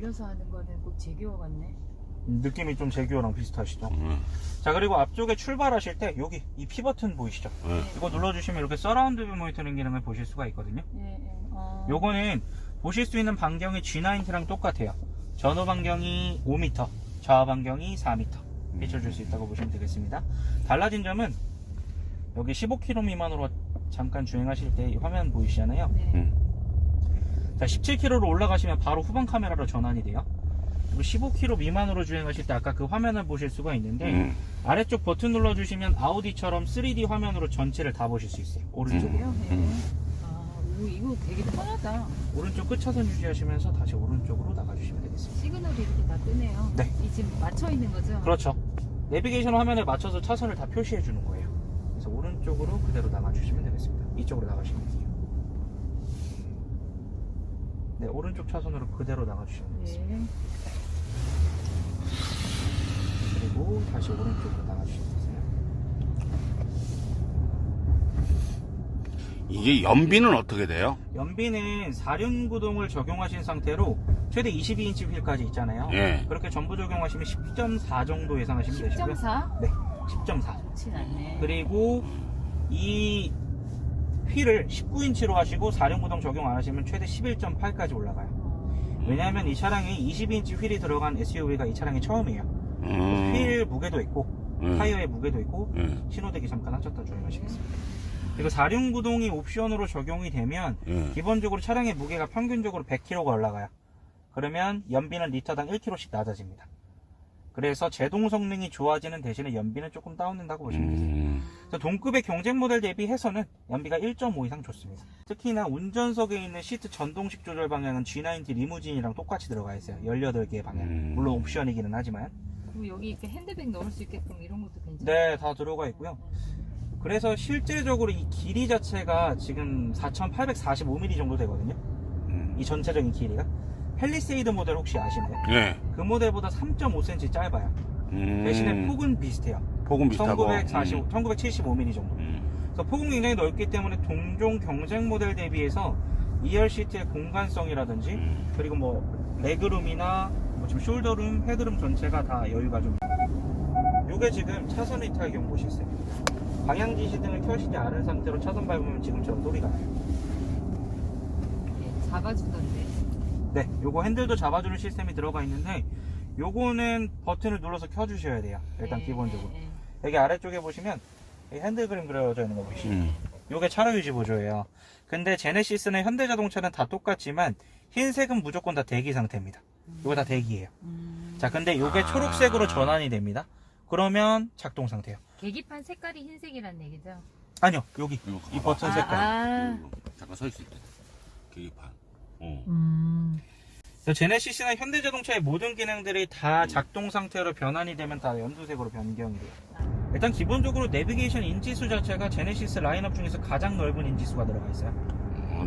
올려서 하는 거는 꼭 제규어 같네. 느낌이 좀 제규어랑 비슷하시죠? 자, 그리고 앞쪽에 출발하실 때 여기 이 P 버튼 보이시죠? 이거 눌러주시면 이렇게 서라운드 뷰 모니터링 기능을 보실 수가 있거든요. 요거는 보실 수 있는 반경이 G90랑 똑같아요. 전후 반경이 5m, 좌우 반경이 4m 빛을 줄 수 있다고 보시면 되겠습니다. 달라진 점은 여기 15km 미만으로 잠깐 주행하실 때 이 화면 보이시잖아요. 자, 17km로 올라가시면 바로 후방 카메라로 전환이 돼요. 그리고 15km 미만으로 주행하실 때 아까 그 화면을 보실 수가 있는데 아래쪽 버튼 눌러주시면 아우디처럼 3D 화면으로 전체를 다 보실 수 있어요. 오른쪽으로. 오, 이거 되게 편하다. 오른쪽 끝차선 유지하시면서 다시 오른쪽으로 나가주시면 되겠습니다. 시그널이 이렇게 다 뜨네요. 네. 이 지금 맞춰 있는 거죠? 그렇죠. 내비게이션 화면에 맞춰서 차선을 다 표시해 주는 거예요. 그래서 오른쪽으로 그대로 나가주시면 되겠습니다. 이쪽으로 나가시면 돼요. 네, 오른쪽 차선으로 그대로 나가주시면 되겠습니다. 네. 그리고 다시 오른쪽으로 나가주시면 되세요. 이게 연비는 어떻게 돼요? 연비는 4륜구동을 적용하신 상태로 최대 22인치 휠까지 있잖아요. 예. 그렇게 전부 적용하시면 10.4 정도 예상하시면 되시고요. 10.4? 네, 10.4. 좋진 않네. 그리고 이 휠을 19인치로 하시고 4륜구동 적용 안 하시면 최대 11.8까지 올라가요. 왜냐하면 이 차량에 22인치 휠이 들어간 SUV가 이 차량이 처음이에요. 휠 무게도 있고 타이어의 무게도 있고 신호대기 잠깐 하셨다 주행하시겠습니다. 그리고 4륜구동이 옵션으로 적용이 되면 기본적으로 차량의 무게가 평균적으로 100kg가 올라가요. 그러면 연비는 리터당 1kg씩 낮아집니다. 그래서 제동 성능이 좋아지는 대신에 연비는 조금 다운된다고 보시면 되세요. 그래서 동급의 경쟁 모델 대비해서는 연비가 1.5 이상 좋습니다. 특히나 운전석에 있는 시트 전동식 조절 방향은 G90 리무진이랑 똑같이 들어가 있어요. 18개의 방향. 물론 옵션이기는 하지만. 그리고 여기 이렇게 핸드백 넣을 수 있게끔 이런 것도 괜찮아요. 네, 다 들어가 있고요. 그래서 실제적으로 이 길이 자체가 지금 4,845mm 정도 되거든요. 이 전체적인 길이가. 팰리세이드 모델 혹시 아시나요? 네. 그 모델보다 3.5cm 짧아요. 대신에 폭은 비슷해요. 폭은 비슷하고 1975mm 정도. 그래서 폭은 굉장히 넓기 때문에 동종 경쟁 모델 대비해서 2열 시트의 공간성이라든지 그리고 뭐 레그룸이나 뭐 지금 숄더룸, 헤드룸 전체가 다 여유가 좀. 요게 지금 차선 이탈 경보 시스템입니다. 방향 지시등을 켜시지 않은 상태로 차선 밟으면 지금처럼 소리가 나요. 네, 잡아주던데. 네, 요거 핸들도 잡아주는 시스템이 들어가 있는데 요거는 버튼을 눌러서 켜주셔야 돼요. 일단 기본적으로. 여기 아래쪽에 보시면 여기 핸들 그림 그려져 있는 거 보이시죠? 요게 차로 유지 보조예요. 근데 제네시스나 현대자동차는 다 똑같지만 흰색은 무조건 다 대기 상태입니다. 요거 다 대기예요. 자, 근데 요게 초록색으로 전환이 됩니다. 그러면 작동 상태예요. 계기판 색깔이 흰색이란 얘기죠? 아니요, 여기 이 버튼 색깔. 잠깐 서 있을 때 계기판. 제네시스나 현대자동차의 모든 기능들이 다 작동 상태로 변환이 되면 다 연두색으로 변경이 돼요. 일단 기본적으로 내비게이션 인치수 자체가 제네시스 라인업 중에서 가장 넓은 인치수가 들어가 있어요.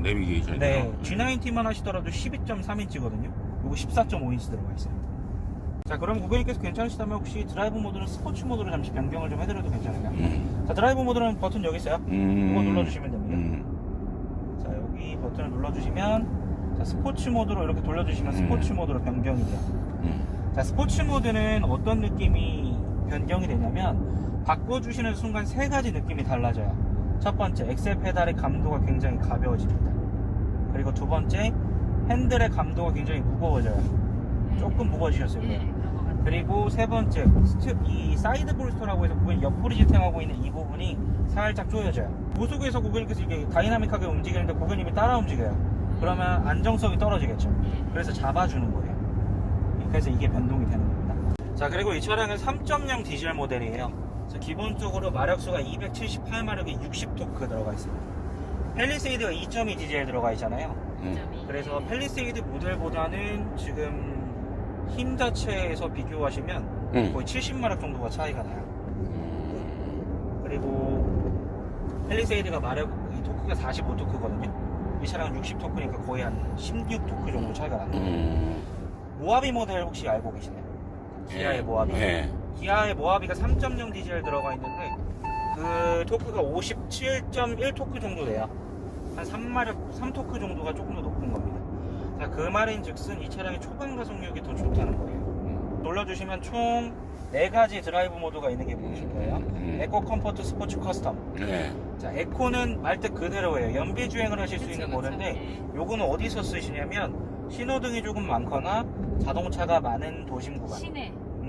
내비게이션. 네, G90만 하시더라도 12.3인치거든요. 요거 14.5인치 들어가 있어요. 자, 그럼 고객님께서 괜찮으시다면 혹시 드라이브 모드는 스포츠 모드로 잠시 변경을 좀 해드려도 괜찮을까요? 자, 드라이브 모드는 버튼 여기 있어요. 이거 눌러주시면 됩니다. 자, 여기 버튼을 눌러주시면 자, 스포츠 모드로 이렇게 돌려주시면 스포츠 모드로 변경이 돼요. 자, 스포츠 모드는 어떤 느낌이 변경이 되냐면 바꿔주시는 순간 세 가지 느낌이 달라져요. 첫 번째, 엑셀 페달의 감도가 굉장히 가벼워집니다. 그리고 두 번째, 핸들의 감도가 굉장히 무거워져요. 조금 무거워지셨어요. 그리고 세 번째, 이 사이드 볼스터라고 해서 고객님 옆구리 지탱하고 있는 이 부분이 살짝 조여져요. 고속에서 고객님께서 이게 다이나믹하게 움직이는데 고객님이 따라 움직여요. 그러면 안정성이 떨어지겠죠. 그래서 잡아주는 거예요. 그래서 이게 변동이 되는 겁니다. 자, 그리고 이 차량은 3.0 디젤 모델이에요. 그래서 기본적으로 마력수가 278마력에 60토크 들어가 있습니다. 팰리세이드가 2.2 디젤 들어가 있잖아요. 그래서 팰리세이드 모델보다는 지금 힘 자체에서 비교하시면 거의 70마력 정도가 차이가 나요. 그리고 팰리세이드가 마력, 이 토크가 45토크거든요. 이 차량은 60토크니까 거의 한 16토크 정도 차이가 납니다. 모하비 모델 혹시 알고 계시나요? 기아의 모하비. 기아의 모하비가 3.0 디젤 들어가 있는데 그 토크가 57.1토크 정도 돼요. 한 3마력, 3토크 정도가 조금 더 높은 겁니다. 자, 그 말인즉슨 이 차량의 초반 가속력이 더 좋다는 거예요. 눌러주시면 총 4가지 드라이브 모드가 있는 게 보이실 거예요. 에코, 컴포트, 스포츠, 커스텀. 네. 자, 에코는 말 뜻 그대로예요. 연비 주행을 하실 수 있는 그쵸, 모드인데 네. 요거는 어디서 쓰시냐면 신호등이 조금 많거나 자동차가 많은 도심 구간,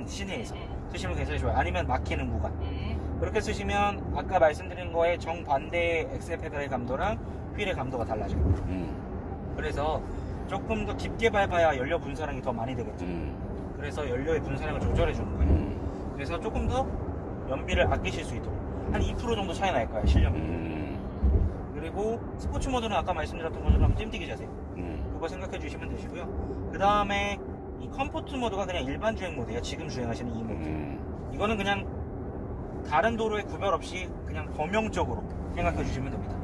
시내에서 네. 쓰시면 굉장히 좋아요. 아니면 막히는 구간. 네. 그렇게 쓰시면 아까 말씀드린 거에 정반대의 엑셀 페달의 감도랑 휠의 감도가 달라져요. 그래서 조금 더 깊게 밟아야 연료 분사량이 더 많이 되겠죠. 그래서 연료의 분사량을 조절해 주는 거예요. 그래서 조금 더 연비를 아끼실 수 있도록 한 2% 정도 차이 날 거예요, 실력이. 그리고 스포츠 모드는 아까 말씀드렸던 것처럼 찜뛰기 자세, 그거 생각해 주시면 되시고요. 그 다음에 이 컴포트 모드가 그냥 일반 주행 모드예요. 지금 주행하시는 이 모드. 이거는 그냥 다른 도로에 구별 없이 그냥 범용적으로 생각해 주시면 됩니다.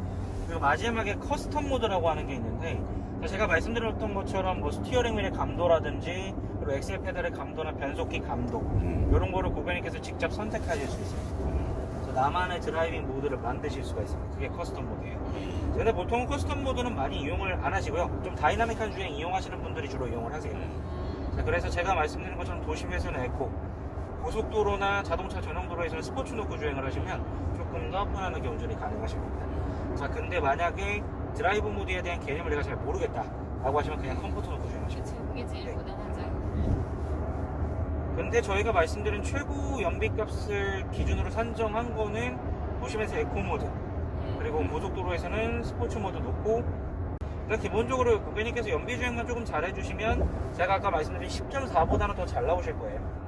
그리고 마지막에 커스텀 모드라고 하는 게 있는데, 제가 말씀드렸던 것처럼 뭐 스티어링 휠의 감도라든지 그리고 엑셀 페달의 감도나 변속기 감도 이런 거를 고객님께서 직접 선택하실 수 있어요. 그래서 나만의 드라이빙 모드를 만드실 수가 있습니다. 그게 커스텀 모드예요. 근데 보통 커스텀 모드는 많이 이용을 안 하시고요. 좀 다이나믹한 주행 이용하시는 분들이 주로 이용을 하세요. 자, 그래서 제가 말씀드린 것처럼 도심에서는 에코, 고속도로나 자동차 전용도로에서는 스포츠 놓고 주행을 하시면 조금 더 편안하게 운전이 가능하실 겁니다. 자, 근데 만약에 드라이브 모드에 대한 개념을 내가 잘 모르겠다 라고 하시면 그냥 컴포트 놓고 주행하시면 돼요. 그치, 그게 제일 네. 무난하죠. 근데 저희가 말씀드린 최고 연비값을 기준으로 산정한 거는 도심에서 에코 모드, 그리고 고속도로에서는 스포츠 모드 놓고, 그러니까 기본적으로 고객님께서 연비 주행만 조금 잘 해주시면 제가 아까 말씀드린 10.4보다는 더 잘 나오실 거예요.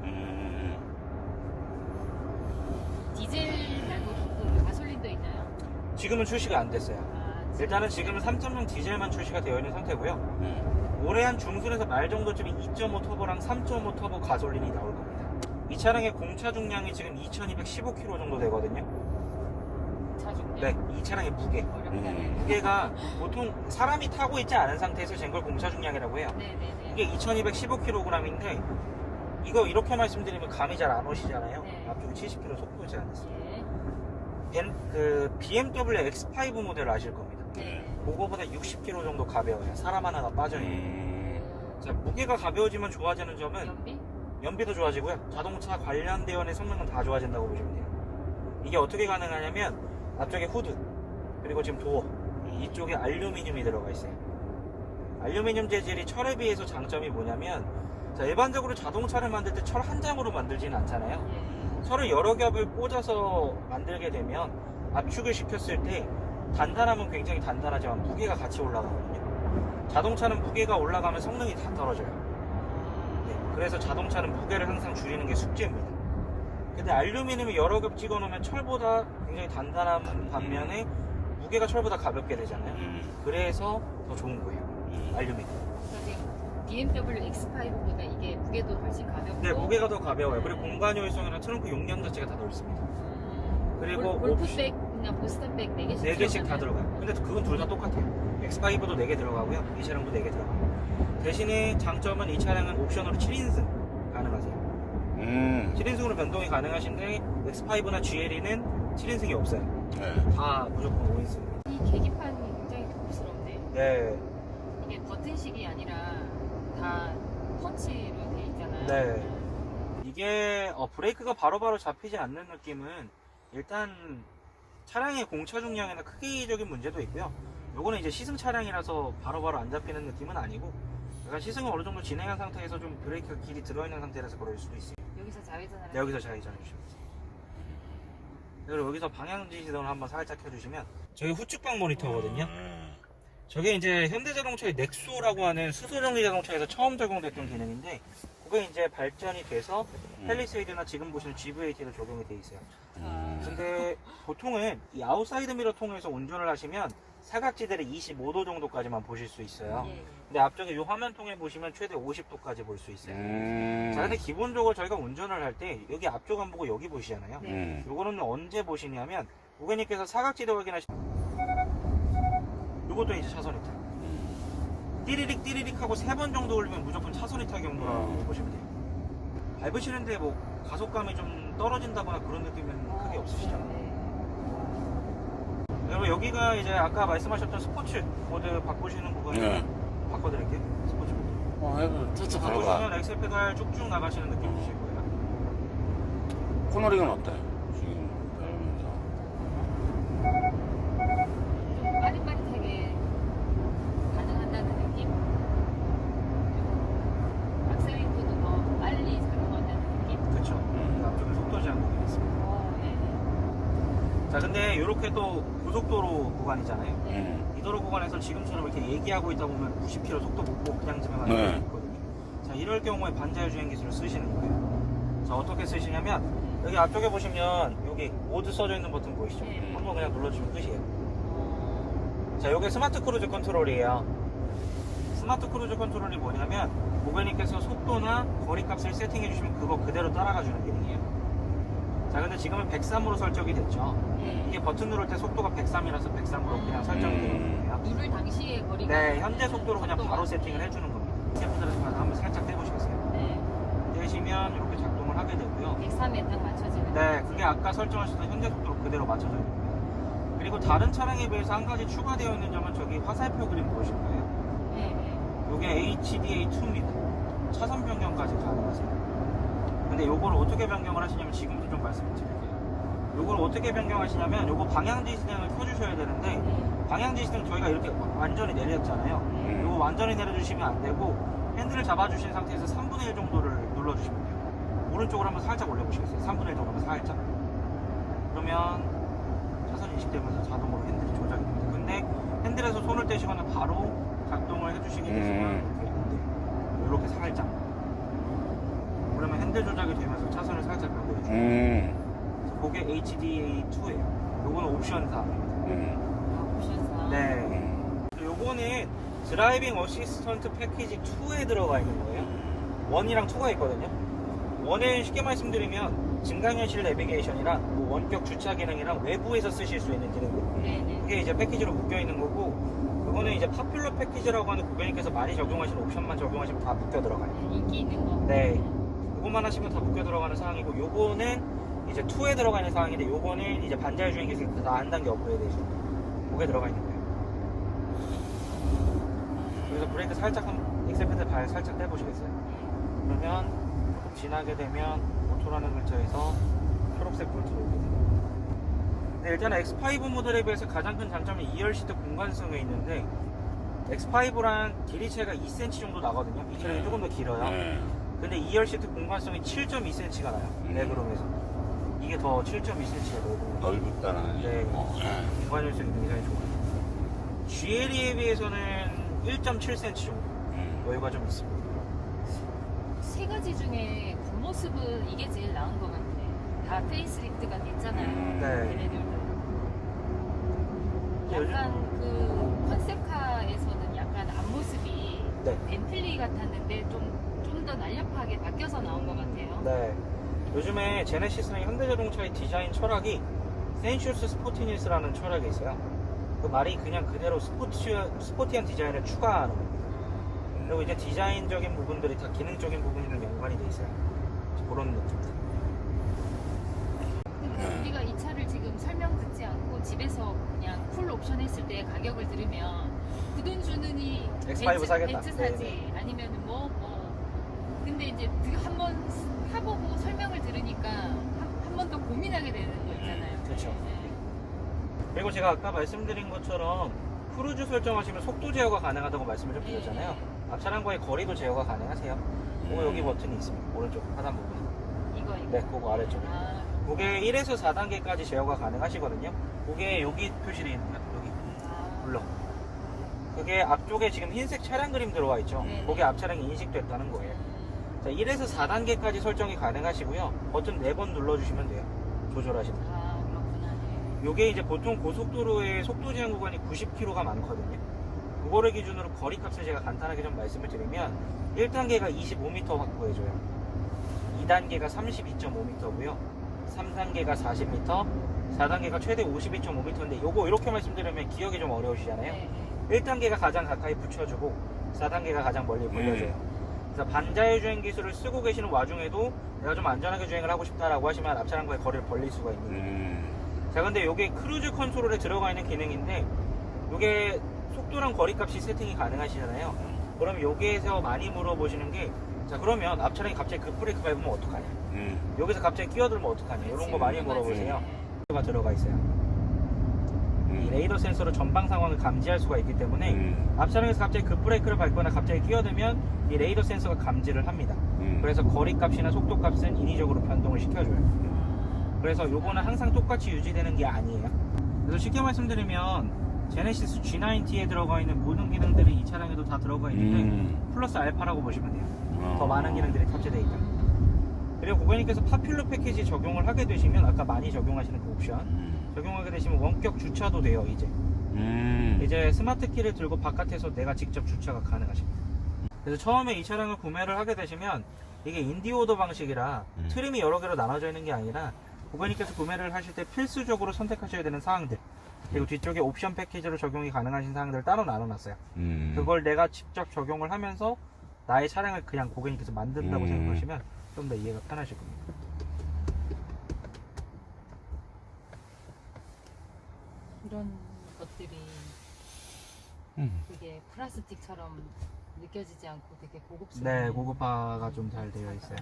디젤 말고 그 가솔린도 있나요? 지금은 출시가 안 됐어요. 일단은 지금은 3.0 디젤만 출시가 되어 있는 상태고요. 올해 한 중순에서 말 정도쯤에 2.5 터보랑 3.5 터보 가솔린이 나올 겁니다. 이 차량의 공차 중량이 지금 2215kg 정도 되거든요. 자중량. 네, 이 차량의 무게. 어렵다네. 무게가 보통 사람이 타고 있지 않은 상태에서 잰 걸 공차 중량이라고 해요. 네네네. 이게 2215kg인데 이거 이렇게 말씀드리면 감이 잘 안 오시잖아요. 네. 앞쪽에 70km 속도 제한 됐어요. 네. 그 BMW X5 모델 아실 겁니다. 네. 그거보다 60kg 정도 가벼워요. 사람 하나가 빠져있는. 자, 무게가 가벼워지면 좋아지는 점은 연비? 연비도 좋아지고요. 자동차 관련 대원의 성능은 다 좋아진다고 보시면 돼요. 이게 어떻게 가능하냐면 앞쪽에 후드, 그리고 지금 도어 이쪽에 알루미늄이 들어가 있어요. 알루미늄 재질이 철에 비해서 장점이 뭐냐면, 자, 일반적으로 자동차를 만들 때 철 한 장으로 만들지는 않잖아요. 예. 철을 여러 겹을 꽂아서 만들게 되면 압축을 시켰을 때 단단함은 굉장히 단단하지만 무게가 같이 올라가거든요. 자동차는 무게가 올라가면 성능이 다 떨어져요. 네, 그래서 자동차는 무게를 항상 줄이는 게 숙제입니다. 근데 알루미늄이 여러 겹 찍어 놓으면 철보다 굉장히 단단한 반면에 무게가 철보다 가볍게 되잖아요. 그래서 더 좋은 거예요, 알루미늄. 그러니까 지금 BMW X5보다 이게 무게도 훨씬 가볍고. 네, 무게가 더 가벼워요. 그리고 공간 효율성이나 트렁크 용량 자체가 다 넓습니다. 그리고 골프백, 그냥 보스턴백 4개씩 4개씩 다 들어가요. 근데 그건 둘 다 똑같아요. X5도 4개 들어가고요. 이 차량도 4개 들어가고. 대신에 장점은 이 차량은 옵션으로 7인승 가능하세요. 7인승으로 변동이 가능하신데 X5나 GLE는 7인승이 없어요. 다 무조건 5인승입니다. 이 계기판이 굉장히 고급스럽네. 네. 이게 버튼식이 아니라 다 터치로 돼 있잖아요. 네. 이게 브레이크가 바로바로 잡히지 않는 느낌은 일단 차량의 공차 중량이나 크기적인 문제도 있고요. 요거는 이제 시승 차량이라서 바로바로 안 잡히는 느낌은 아니고, 약간 시승을 어느 정도 진행한 상태에서 좀 브레이크가 길이 들어있는 상태라서 그럴 수도 있어요. 여기서 좌회전을 네, 여기서 좌회전해 주시면 돼요. 그리고 여기서 방향지 시동을 한번 살짝 켜주시면, 저게 후측방 모니터거든요. 저게 이제 현대자동차의 넥소라고 하는 수소전기 자동차에서 처음 적용됐던 기능인데, 그게 이제 발전이 돼서 팰리세이드나 지금 보시는 GV80로 적용이 돼 있어요. 근데 보통은 이 아웃사이드 미러 통해서 운전을 하시면 사각지대를 25도 정도까지만 보실 수 있어요. 예. 근데 앞쪽에 이 화면 통해 보시면 최대 50도까지 볼 수 있어요. 자, 근데 기본적으로 저희가 운전을 할 때 여기 앞쪽 안 보고 여기 보시잖아요. 네. 요거는 언제 보시냐면, 고객님께서 사각지대 요것도 이제 차선 이탈. 띠리릭 띠리릭 하고 3번 정도 올리면 무조건 차선 이탈 경보라고 보시면 돼요. 밟으시는데 뭐 가속감이 좀 떨어진다거나 그런 느낌은 크게 없으시죠? 네. 그리고 여기가 이제 아까 말씀하셨던 스포츠 모드 바꾸시는 부분이 바꿔드릴게요. 스포츠 모드. 해봐. 차차 가봐. 보시면 엑셀 페달 쭉쭉 나가시는 느낌 주실 거예요. 코너링은 어때? 지금 밟으면서. 좀 빠릿빠릿하게 가능한다는 느낌? 그리고 악셀레이터도 더 빨리 작동한다는 느낌? 그렇죠. 앞쪽에 속도 제한구간이 있습니다. 네. 자, 근데 이렇게 또 고속도로 구간이잖아요. 네. 이 도로 구간에서 지금처럼 이렇게 얘기하고 있다 보면 90km 속도 못 보고 그냥 지나가는 네. 경우가 있거든요. 자, 이럴 경우에 반자율 주행 기술을 쓰시는 거예요. 자, 어떻게 쓰시냐면 여기 앞쪽에 보시면 여기 모드 써져 있는 버튼 보이시죠? 네. 한번 그냥 눌러주면 끝이에요. 자, 이게 스마트 크루즈 컨트롤이에요. 스마트 크루즈 컨트롤이 뭐냐면 고객님께서 속도나 거리값을 세팅해 주시면 그거 그대로 따라가 주는 기능이에요. 자, 근데 지금은 103으로 설정이 됐죠. 네. 이게 버튼 누를 때 속도가 103이라서 103으로 그냥 설정이 되는 거예요. 누를 당시에 거리가 네, 현재 속도로 그냥 바로 속도가- 세팅을 해주는 겁니다. 스태프들에서 한번 살짝 떼보시겠어요? 네. 떼시면 이렇게 작동을 하게 되고요. 103에 딱 맞춰지는 네, 그게 아까 설정하셨던 현재 속도로 그대로 맞춰져 있는 거예요. 그리고 다른 차량에 비해서 한 가지 추가되어 있는 점은 저기 화살표 그림 보이실 거예요. 네. 네. 이게 HDA2입니다. 차선 변경까지 가능하세요. 근데 요걸 어떻게 변경을 하시냐면 지금부터 좀 말씀을 드릴게요. 요걸 어떻게 변경하시냐면 요거 방향지 시등을 켜주셔야 되는데 방향지 시등 저희가 이렇게 완전히 내렸잖아요. 요거 완전히 내려주시면 안 되고 핸들을 잡아주신 상태에서 3분의 1 정도를 눌러주시면 돼요. 오른쪽으로 한번 살짝 올려보시겠어요? 3분의 1 정도 한번 살짝. 그러면 차선 인식되면서 자동으로 핸들이 조작이 됩니다. 근데 핸들에서 손을 떼시거나 바로 작동을 해주시게 되시면 이렇게 안 돼요. 이렇게 살짝. 그러면 핸들 조작이 되면서 차선을 살짝 변경해줘요. 그게 HDA2예요. 요거는 옵션 사항입니다. 옵션상. 네. 요거는 드라이빙 어시스턴트 패키지 2에 들어가 있는 거예요. 1이랑 2가 있거든요. 1은 쉽게 말씀드리면 증강현실 내비게이션이랑 뭐 원격 주차 기능이랑 외부에서 쓰실 수 있는 기능들. 네네. 그게 이제 패키지로 묶여 있는 거고, 그거는 이제 파퓰러 패키지라고 하는 고객님께서 많이 적용하시는 옵션만 적용하시면 다 묶여 들어가요. 인기 있는 거. 네. 그것만 하시면 다 묶여 들어가는 사항이고, 요거는 이제 2에 들어가 있는 사항인데, 요거는 이제 반자율 주행 기술 다 한 단계 업그레이드 해주고, 그게 들어가 있는 거예요. 그래서 브레이크 살짝 엑셀 페달 발 살짝 떼보시겠어요? 그러면 조금 지나게 되면 오토라는 글자에서 초록색 볼트로 오게 돼요. 근데 일단 X5 모델에 비해서 가장 큰 장점이 2열 시트 공간성에 있는데 X5랑 길이차가 2cm 정도 나거든요. 이 차량이 조금 더 길어요. 근데 2열 시트 공간성이 7.2cm가 나요. 레그룸에서. 이게 더 7.2cm가 넓은 넓다는. 네. 공간 열성이 굉장히 좋아요. GLE에 비해서는 1.7cm 정도 여유가 좀 있습니다. 세 가지 중에 겉모습은 이게 제일 나은 것 같아. 다 페이스리프트가 됐잖아요. 네. 걔네들도. 요즘- 약간 그 컨셉카에서는 약간 앞모습이 네. 벤틀리 같았는데 좀 더 날렵하게 바뀌어서 나온 것 같아요. 네. 요즘에 제네시스는 현대자동차의 디자인 철학이 센슈스 스포티니스라는 철학이 있어요. 그 말이 그냥 그대로 스포티한 디자인을 추가하는 거예요. 그리고 이제 디자인적인 부분들이 다 기능적인 부분이랑 연관이 돼 있어요. 그런 느낌입니다. 그러니까 우리가 이 차를 지금 설명 듣지 않고 집에서 그냥 풀 옵션 했을 때 가격을 들으면 그 돈 주느니 X5 사겠다. 벤츠 사지 네네. 아니면 뭐 근데 이제 한번 타보고 설명을 들으니까 한 번 더 고민하게 되는 거 있잖아요. 그렇죠. 네. 그리고 제가 아까 말씀드린 것처럼 크루즈 설정하시면 속도 제어가 가능하다고 말씀을 좀 드렸잖아요. 앞 차량과의 거리도 제어가 가능하세요. 그리고 여기 버튼이 있습니다. 오른쪽 하단 부분에. 이거 네, 그거 아래쪽에. 아, 그게 1에서 4단계까지 제어가 가능하시거든요. 그게 여기 표시되어 있는 거예요. 여기 블러. 그게 앞쪽에 지금 흰색 차량 그림 들어와 있죠. 네네. 그게 앞 차량이 인식됐다는 거예요. 자, 1에서 4단계까지 설정이 가능하시고요. 버튼 4번 눌러주시면 돼요. 조절하시면. 아 그렇구나. 네. 요게 이제 보통 고속도로의 속도 제한 구간이 90km가 많거든요. 그거를 기준으로 거리값을 제가 간단하게 좀 말씀을 드리면 1단계가 25m 확보해줘요. 2단계가 32.5m고요. 3단계가 40m, 4단계가 최대 52.5m인데 요거 이렇게 말씀드리면 기억이 좀 어려우시잖아요. 네. 1단계가 가장 가까이 붙여주고 4단계가 가장 멀리 벌려줘요. 그래서 반자율 주행 기술을 쓰고 계시는 와중에도 내가 좀 안전하게 주행을 하고 싶다라고 하시면 앞차량과의 거리를 벌릴 수가 있는 거예요. 자, 근데 이게 크루즈 컨트롤에 들어가 있는 기능인데 이게 속도랑 거리값이 세팅이 가능하시잖아요. 그럼 여기에서 많이 물어보시는 게, 자 그러면 앞차량이 갑자기 급브레이크 밟으면 어떡하냐, 여기서 갑자기 끼어들면 어떡하냐, 이런 거 많이 물어보세요. 가 들어가 있어요. 이 레이더 센서로 전방 상황을 감지할 수가 있기 때문에 앞차량에서 갑자기 급브레이크를 밟거나 갑자기 끼어들면 이 레이더 센서가 감지를 합니다. 그래서 거리값이나 속도값은 인위적으로 변동을 시켜줘요. 그래서 요거는 항상 똑같이 유지되는 게 아니에요. 그래서 쉽게 말씀드리면 제네시스 G90에 들어가 있는 모든 기능들이 이 차량에도 다 들어가 있는데 플러스 알파라고 보시면 돼요. 더 많은 기능들이 탑재되어 있다. 그리고 고객님께서 파퓰러 패키지 적용을 하게 되시면, 아까 많이 적용하시는 그 옵션 적용하게 되시면 원격 주차도 돼요. 이제 스마트 키를 들고 바깥에서 내가 직접 주차가 가능하십니다. 그래서 처음에 이 차량을 구매를 하게 되시면 이게 인디오더 방식이라 트림이 여러 개로 나눠져 있는 게 아니라 고객님께서 구매를 하실 때 필수적으로 선택하셔야 되는 사항들, 그리고 뒤쪽에 옵션 패키지로 적용이 가능하신 사항들을 따로 나눠놨어요. 그걸 내가 직접 적용을 하면서 나의 차량을 그냥 고객님께서 만든다고 생각하시면 좀 더 이해가 편하실 겁니다. 이런 것들이 되게 플라스틱처럼 느껴지지 않고 되게 고급스러워. 네, 고급화가 좀 잘 되어 있어요.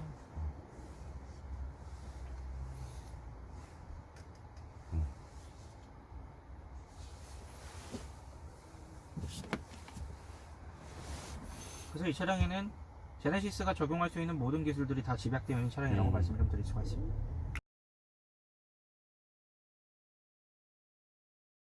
그래서 이 차량에는 제네시스가 적용할 수 있는 모든 기술들이 다 집약되어 있는 차량이라고 말씀을 좀 드릴 수가 있습니다.